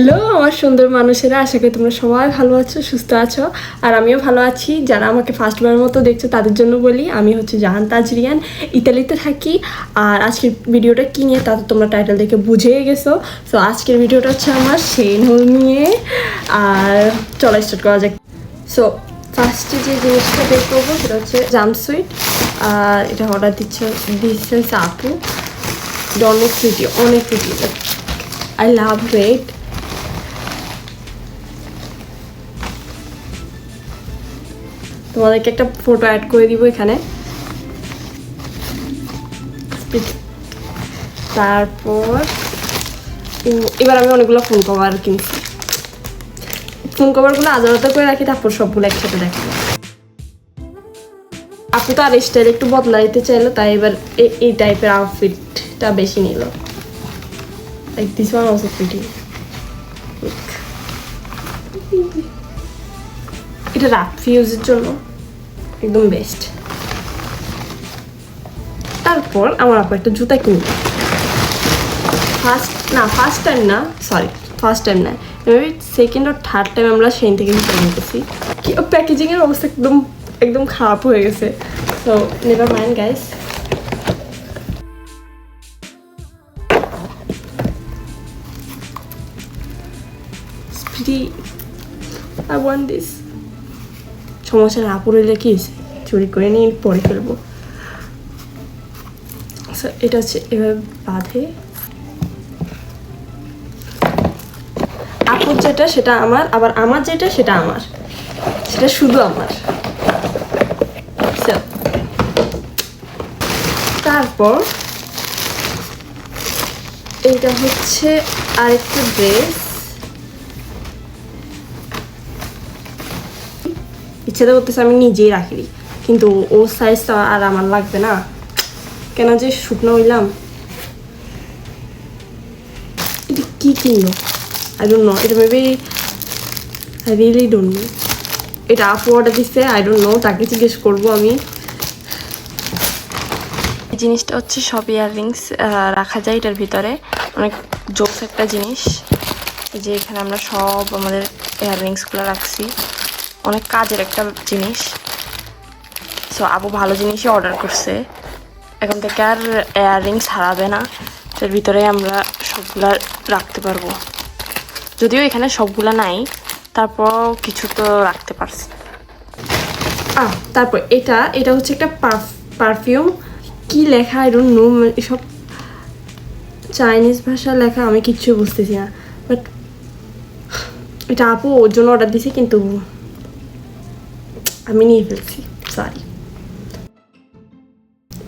Hello আমার সুন্দর মানুষেরা, আশা করি তোমরা সবাই ভালো আছো, সুস্থ আছো। আর আমিও ভালো আছি। যারা আমাকে ফার্স্টবারের মতো দেখছো তাদের জন্য বলি, আমি হচ্ছে জাহান তাজরিয়ান, ইতালিতে থাকি। আর আজকের ভিডিওটা কী নিয়ে তা তো তোমরা টাইটেল দেখে বুঝেই গেছো। সো আজকের ভিডিওটা হচ্ছে আমার শেন হোল নিয়ে। আর চলো স্টার্ট করা যাক। সো ফার্স্টে যে জিনিসটা বের করবো সেটা হচ্ছে জাম্পস্যুট। আর এটা অর্ডার দিচ্ছে আপু। অনেক প্রিটি, অনেক প্রিটি, আই লাভ ইট। তোমাদেরকে একটা ফটো অ্যাড করে দিব এখানে। তারপর এবার আমি অনেকগুলো ফোন কভার কিনছি। ফোন কভারগুলো আলাদা করে রাখি, তারপর সবগুলো একসাথে দেখো। আপনি তো আর স্টাইল একটু বদলাইতে চাইলো, তাই এবার এই টাইপের আউটফিটটা বেশি নিল। Like this one also pretty. এটা রাফি ইউজের জন্য একদম বেস্ট। তারপর আমার আপু একটা জুতা কিনবে। ফার্স্ট টাইম না, মেবি সেকেন্ড আর থার্ড টাইম আমরা সেই থেকে জুতা কিনতেছি। কি প্যাকেজিংয়ের অবস্থা একদম খারাপ হয়ে গেছে। So never mind guys. I want this. সমস্যা না, আপুরে লেখিস চুরি করে নিয়ে পরে ফেলবো। এটা হচ্ছে এভাবে বাঁধে। আপুর যেটা সেটা আমার, আবার আমার যেটা সেটা আমার, সেটা শুধু আমার। তারপর এইটা হচ্ছে আরেকটা ড্রেস। ইচ্ছাতে করতেছে আমি নিজেই রাখি, কিন্তু ও সাইজটা আর আমার লাগবে না, কেন যে শুকনো হইলাম। এটা কি কিনলো আই ডোন্ট নো। এটা maybe I really don't know. এটা আপু অর্ডার দিচ্ছে, আই ডোন্ট নো, তাকে জিজ্ঞেস করবো আমি। এই জিনিসটা হচ্ছে সব ইয়াররিংস রাখা যায় এটার ভিতরে, অনেক জোস একটা জিনিস। এই যে এখানে আমরা সব আমাদের ইয়াররিংসগুলো রাখছি, অনেক কাজের একটা জিনিস। সো আপু ভালো জিনিসই অর্ডার করছে, এখন থেকে আর ইয়াররিংস হারাবে না। এটার ভিতরে আমরা সবগুলা রাখতে পারবো, যদিও এখানে সবগুলা নাই, তারপর কিছু তো রাখতে পারছি। তারপর এটা হচ্ছে একটা পারফিউম। কি লেখা আই ডোন্ট নো, এসব চাইনিজ ভাষা লেখা, আমি কিচ্ছু বুঝতেছি না। বাট এটা আপু ওর জন্য অর্ডার দিছে, কিন্তু আমি নিয়ে ফেলছি, সরি।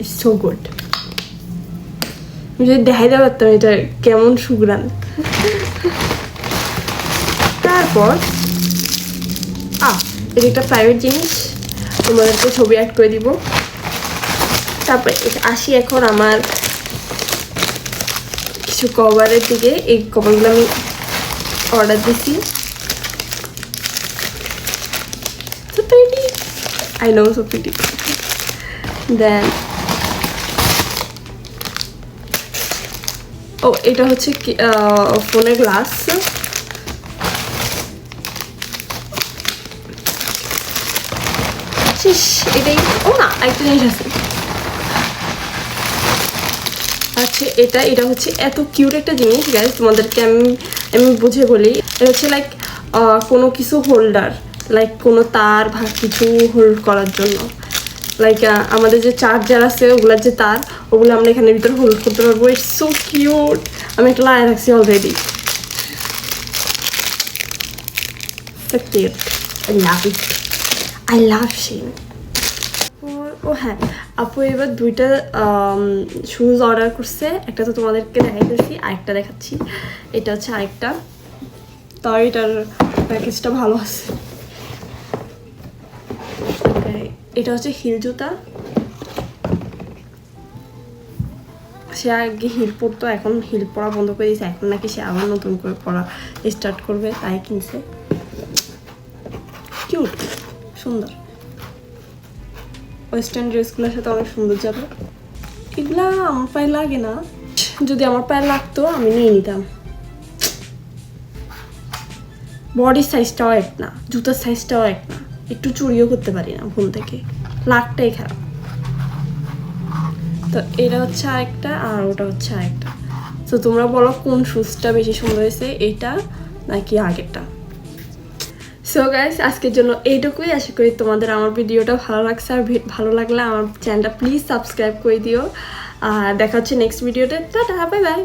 It's so good. আমি যদি দেখাইতে পারতাম এটা কেমন সুগ্রান। তারপর এটা একটা প্রাইভেট জিনিস, তোমাদেরকে ছবি অ্যাড করে দিব। তারপরে আসি এখন আমার কিছু কভারের দিকে। এই কভারগুলো আমি অর্ডার দিছি। So pretty. I know, so pretty. Then এটা হচ্ছে ফোনের গ্লাস। এটাই না, একটা জিনিস আছে। আচ্ছা, এটা হচ্ছে এত কিউট একটা জিনিস গাইস, তোমাদেরকে আমি বুঝে বলি। এটা হচ্ছে লাইক কোনো কিছু হোল্ডার, লাইক কোনো তার বা কিছু হোল্ড করার জন্য। লাইক আমাদের যে চার্জার আছে ওগুলার যে তার, ওগুলো আমরা এখানের ভিতরে হোল্ড করতে পারবো। It's so cute. আমি একটা লাগাই রাখছি অলরেডি। I love Shane. হ্যাঁ, আপু এবার দুইটা শুজ অর্ডার করছে। একটা তো তোমাদেরকে দেখাইতেছি, আরেকটা দেখাচ্ছি। এটা হচ্ছে আরেকটা, তাও এটার প্যাকেজটা ভালো আছে। এটা হচ্ছে হিল জুতা। সে আগে হিল পরতো, এখন হিল পরা বন্ধ করে দিয়েছে। এখন নাকি সে আবার নতুন করে পরা স্টার্ট করবে, তাই কিনছে। কিউট, সুন্দর। ওয়েস্টার্ন ড্রেসগুলোর সাথে অনেক সুন্দর যাবে। এগুলা আমার পায়ে লাগে না, যদি আমার পায়ে লাগতো আমি নিয়ে নিতাম। বডির সাইজটাও এক না, জুতার সাইজটাও এক না, একটু চুরিও করতে পারি না ভুল থেকে, লাকটাই খারাপ। তো এটা হচ্ছে আরেকটা, আর ওটা হচ্ছে আরেকটা। তো তোমরা বলো কোন শুজটা বেশি সুন্দর হয়েছে, এইটা নাকি আগেরটা? সো গাইস, আজকের জন্য এইটুকুই। আশা করি তোমাদের আমার ভিডিওটা ভালো লাগছে, আর ভালো লাগলে আমার চ্যানেলটা প্লিজ সাবস্ক্রাইব করে দিও। আর দেখা হচ্ছে নেক্সট ভিডিওতে। Tata, bye bye.